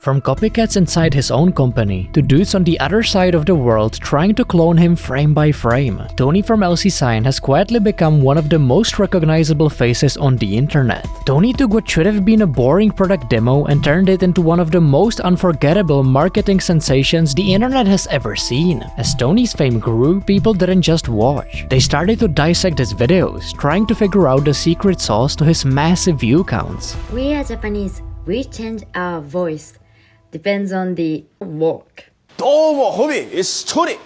From copycats inside his own company to dudes on the other side of the world trying to clone him frame by frame, Tony from LC Sign has quietly become one of the most recognizable faces on the internet. Tony took what should have been a boring product demo and turned it into one of the most unforgettable marketing sensations the internet has ever seen. As Tony's fame grew, people didn't just watch. They started to dissect his videos, trying to figure out the secret sauce to his massive view counts. We are Japanese. We change our voice. Depends on the work. どうも、ホビー、it's Tony.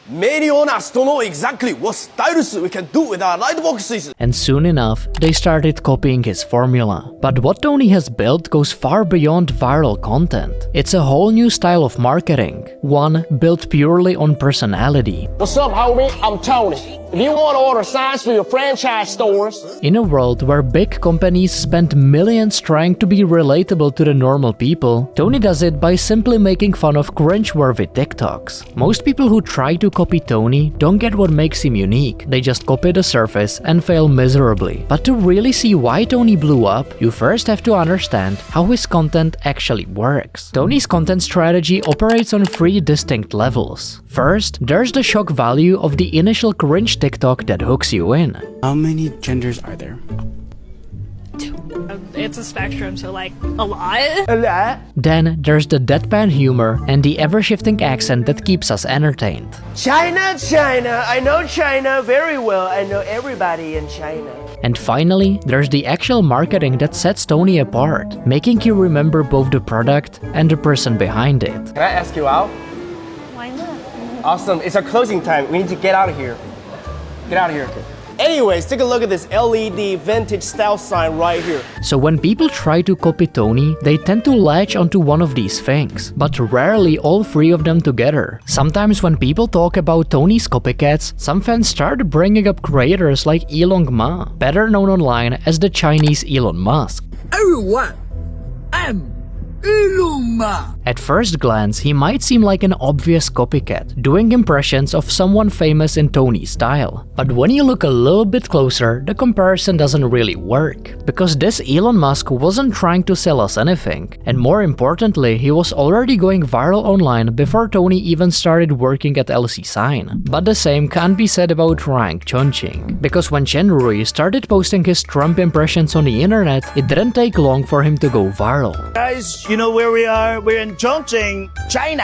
Many owners don't know exactly what styles we can do with our lightboxes. And soon enough, they started copying his formula. But what Tony has built goes far beyond viral content. It's a whole new style of marketing, one built purely on personality. What's up, homie? I'm Tony. If you want to order signs for your franchise stores. In a world where big companies spend millions trying to be relatable to the normal people, Tony does it by simply making fun of cringe-worthy TikToks. Most people who try to copy Tony don't get what makes him unique, they just copy the surface and fail miserably. But to really see why Tony blew up, you first have to understand how his content actually works. Tony's content strategy operates on 3 distinct levels. First, there's the shock value of the initial cringe TikTok that hooks you in. How many genders are there? 2. It's a spectrum, so like a lot. Then there's the deadpan humor and the ever-shifting accent that keeps us entertained. China, China. I know China very well. I know everybody in China. And finally, there's the actual marketing that sets Tony apart, making you remember both the product and the person behind it. Can I ask you out? Why not? Awesome. It's our closing time. We need to get out of here. Get out of here. Anyways, take a look at this LED vintage style sign right here. So when people try to copy Tony, they tend to latch onto one of these things, but rarely all 3 of them together. Sometimes when people talk about Tony's copycats, some fans start bringing up creators like Elon Musk, better known online as the Chinese Elon Musk. Everyone, I'm Elon Musk. At first glance, he might seem like an obvious copycat, doing impressions of someone famous in Tony's style. But when you look a little bit closer, the comparison doesn't really work. Because this Elon Musk wasn't trying to sell us anything. And more importantly, he was already going viral online before Tony even started working at LC Sign. But the same can't be said about Ryan Chongqing. Because when Chen Rui started posting his Trump impressions on the internet, it didn't take long for him to go viral. Guys, you know where we are? We're in Chongqing, China.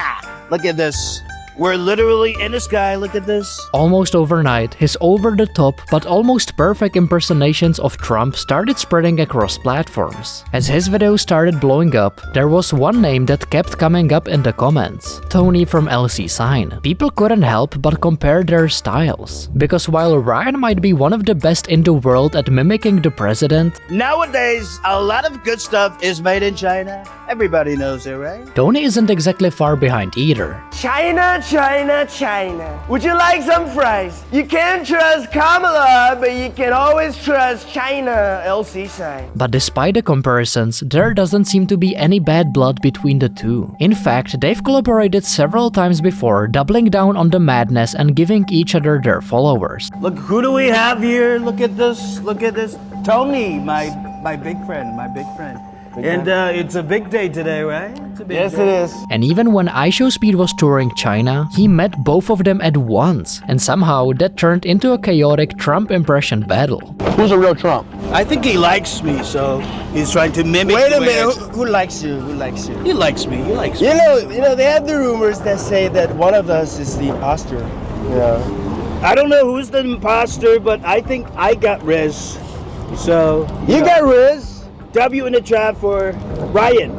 Look at this. We're literally in the sky, look at this. Almost overnight, his over-the-top but almost perfect impersonations of Trump started spreading across platforms. As his videos started blowing up, there was one name that kept coming up in the comments: Tony from LC Sign. People couldn't help but compare their styles. Because while Ryan might be one of the best in the world at mimicking the president, nowadays, a lot of good stuff is made in China. Everybody knows it, right? Tony isn't exactly far behind either. China, China, China. Would you like some fries? You can't trust Kamala, but you can always trust China, LC Sign. But despite the comparisons, there doesn't seem to be any bad blood between the two. In fact, they've collaborated several times before, doubling down on the madness and giving each other their followers. Look, who do we have here? Look at this. Look at this. Tony, my big friend, And it's a big day today, right? Yes, it is. And even when IShowSpeed was touring China, he met both of them at once, and somehow that turned into a chaotic Trump impression battle. Who's a real Trump? I think he likes me, so he's trying to mimic. Wait a minute. Who likes you? Who likes you? He likes me. He likes me. You know, they have the rumors that say that one of us is the imposter. Yeah. I don't know who's the imposter, but I think I got Riz. So You got Riz. W in the chat for Ryan,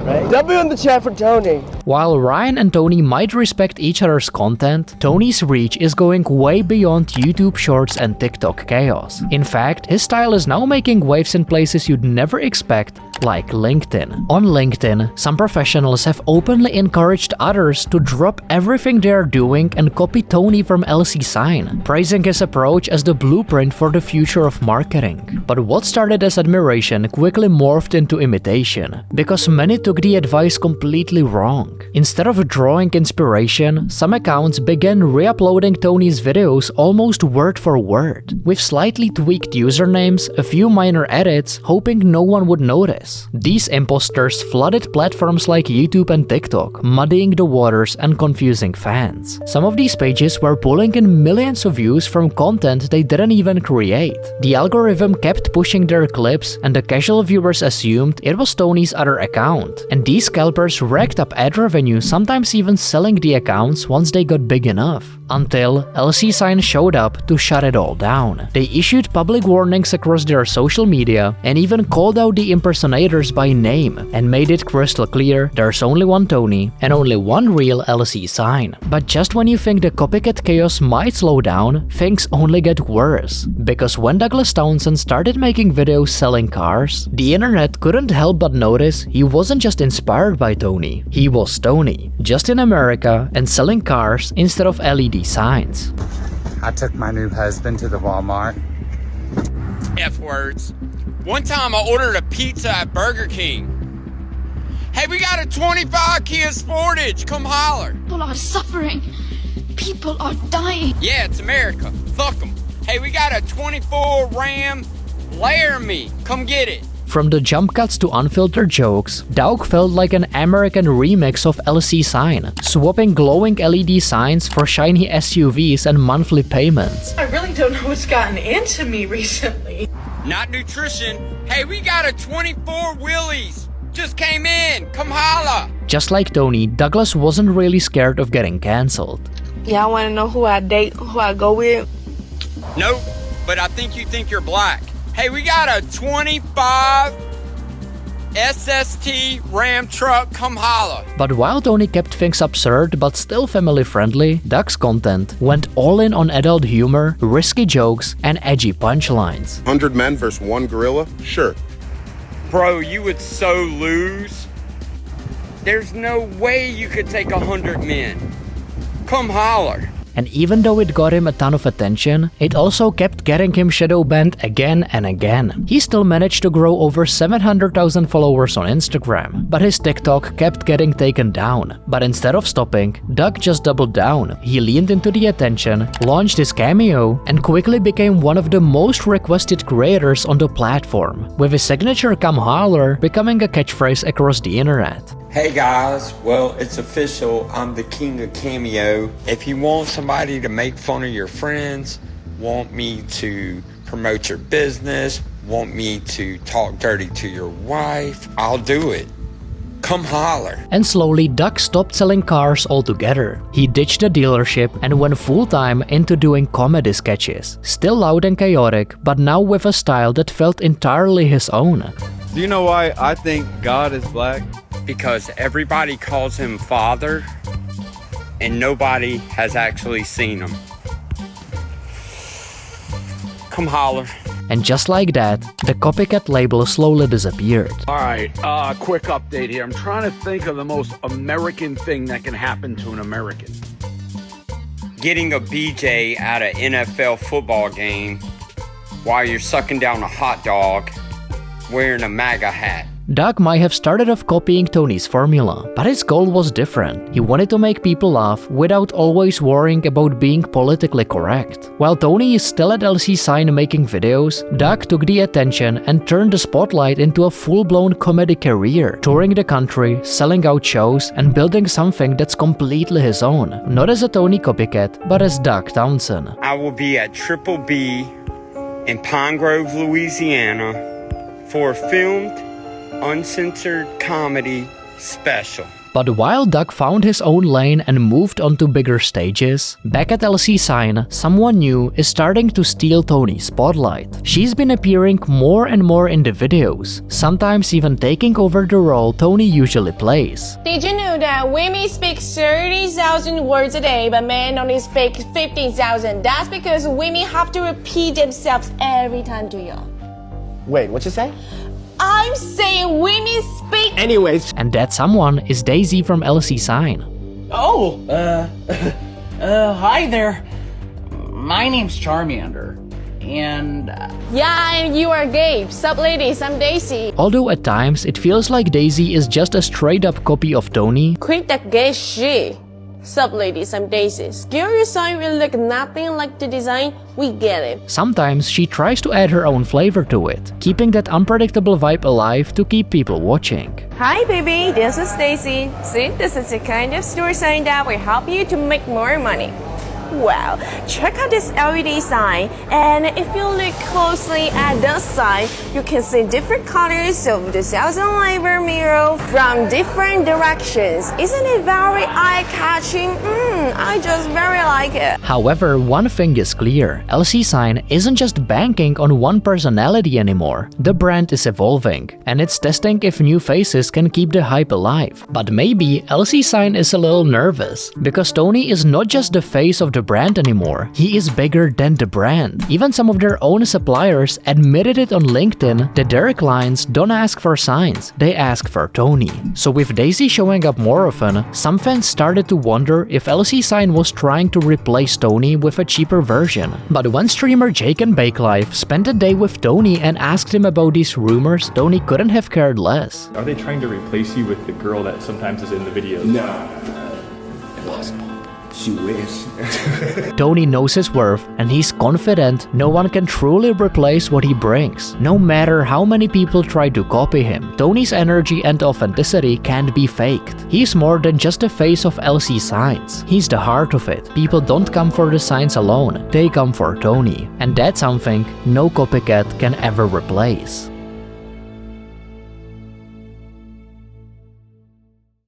right? W in the chat for Tony. While Ryan and Tony might respect each other's content, Tony's reach is going way beyond YouTube Shorts and TikTok chaos. In fact, his style is now making waves in places you'd never expect, like LinkedIn. On LinkedIn, some professionals have openly encouraged others to drop everything they're doing and copy Tony from LC Sign, praising his approach as the blueprint for the future of marketing. But what started as admiration quickly morphed into imitation, because many took the advice completely wrong. Instead of drawing inspiration, some accounts began re-uploading Tony's videos almost word for word, with slightly tweaked usernames, a few minor edits, hoping no one would notice. chaos. These imposters flooded platforms like YouTube and TikTok, muddying the waters and confusing fans. Some of these pages were pulling in millions of views from content they didn't even create. The algorithm kept pushing their clips, and the casual viewers assumed it was Tony's other account. And these scalpers racked up ad revenue, sometimes even selling the accounts once they got big enough. Until LC Sign showed up to shut it all down. They issued public warnings across their social media and even called out the impersonators by name and made it crystal clear there's only one Tony and only one real LC Sign. But just when you think the copycat chaos might slow down, things only get worse. Because when Douglas Townsend started making videos selling cars, the internet couldn't help but notice he wasn't just inspired by Tony, he was Tony, just in America and selling cars instead of LED signs. I took my new husband to the Walmart. F words. One time I ordered a pizza at Burger King. Hey, we got a 25 Kia Sportage, come holler. People are suffering. People are dying. Yeah, it's America, fuck them. Hey, we got a 24 Ram Laramie, come get it. From the jump cuts to unfiltered jokes, Doug felt like an American remix of LC Sign, swapping glowing LED signs for shiny SUVs and monthly payments. I really don't know what's gotten into me recently. Not nutrition. Hey, we got a 24 Willys. Just came in, come holla. Just like Tony, Douglas wasn't really scared of getting cancelled. Y'all wanna know who I date, who I go with? Nope, but I think you think you're black. Hey, we got a 25 SST Ram truck, come holla. But while Tony kept things absurd but still family friendly, Doug's content went all in on adult humor, risky jokes, and edgy punchlines. 100 men versus one gorilla? Sure. Bro, you would so lose. There's no way you could take 100 men. Come holler. And even though it got him a ton of attention, it also kept getting him shadow banned again and again. He still managed to grow over 700,000 followers on Instagram, but his TikTok kept getting taken down. But instead of stopping, Doug just doubled down. He leaned into the attention, launched his cameo, and quickly became one of the most requested creators on the platform, with his signature "come holler" becoming a catchphrase across the internet. Hey guys, well, it's official, I'm the king of cameo. If you want somebody to make fun of your friends, want me to promote your business, want me to talk dirty to your wife, I'll do it. Come holler. And slowly, Doug stopped selling cars altogether. He ditched the dealership and went full-time into doing comedy sketches. Still loud and chaotic, but now with a style that felt entirely his own. Do you know why I think God is black? Because everybody calls him Father, and nobody has actually seen him. Come holler. And just like that, the copycat label slowly disappeared. Alright, quick update here. I'm trying to think of the most American thing that can happen to an American. Getting a BJ at an NFL football game while you're sucking down a hot dog wearing a MAGA hat. Doug might have started off copying Tony's formula, but his goal was different. He wanted to make people laugh without always worrying about being politically correct. While Tony is still at LC Sign making videos, Doug took the attention and turned the spotlight into a full-blown comedy career, touring the country, selling out shows, and building something that's completely his own. Not as a Tony copycat, but as Doug Townsend. I will be at Triple B in Pine Grove, Louisiana for a filmed uncensored comedy special. But while Doug found his own lane and moved on to bigger stages, back at LC Sign, someone new is starting to steal Tony's spotlight. She's been appearing more and more in the videos, sometimes even taking over the role Tony usually plays. Did you know that women speak 30,000 words a day, but men only speak 15,000? That's because women have to repeat themselves every time to you. Wait, what you say? I'm saying women speak. Anyways. And that someone is Daisy from LC Sign. Oh, hi there. My name's Charmander, and... Yeah, and you are Gabe. Sup ladies, I'm Daisy. Although at times it feels like Daisy is just a straight up copy of Tony. Quit that gay shit. Sup ladies, I'm Daisy. Scare your sign will look nothing like the design, we get it. Sometimes she tries to add her own flavor to it, keeping that unpredictable vibe alive to keep people watching. Hi baby, this is Daisy. See, this is the kind of store sign that will help you to make more money. Wow, check out this LED sign, and if you look closely at the sign, you can see different colors of the 1,000 labor mirror from different directions. Isn't it very eye-catching? I just very like it. However, one thing is clear, LC Sign isn't just banking on one personality anymore. The brand is evolving, and it's testing if new faces can keep the hype alive. But maybe LC Sign is a little nervous, because Tony is not just the face of the brand anymore, he is bigger than the brand. Even some of their own suppliers admitted it on LinkedIn that their clients don't ask for signs, they ask for Tony. So with Daisy showing up more often, some fans started to wonder if LC Sign was trying to replace Tony with a cheaper version. But when streamer Jake and Bake Life spent a day with Tony and asked him about these rumors, Tony couldn't have cared less. Are they trying to replace you with the girl that sometimes is in the videos? No. Impossible. She wishes. Tony knows his worth, and he's confident no one can truly replace what he brings. No matter how many people try to copy him, Tony's energy and authenticity can't be faked. He's more than just the face of LC Signs. He's the heart of it. People don't come for the signs alone, they come for Tony. And that's something no copycat can ever replace.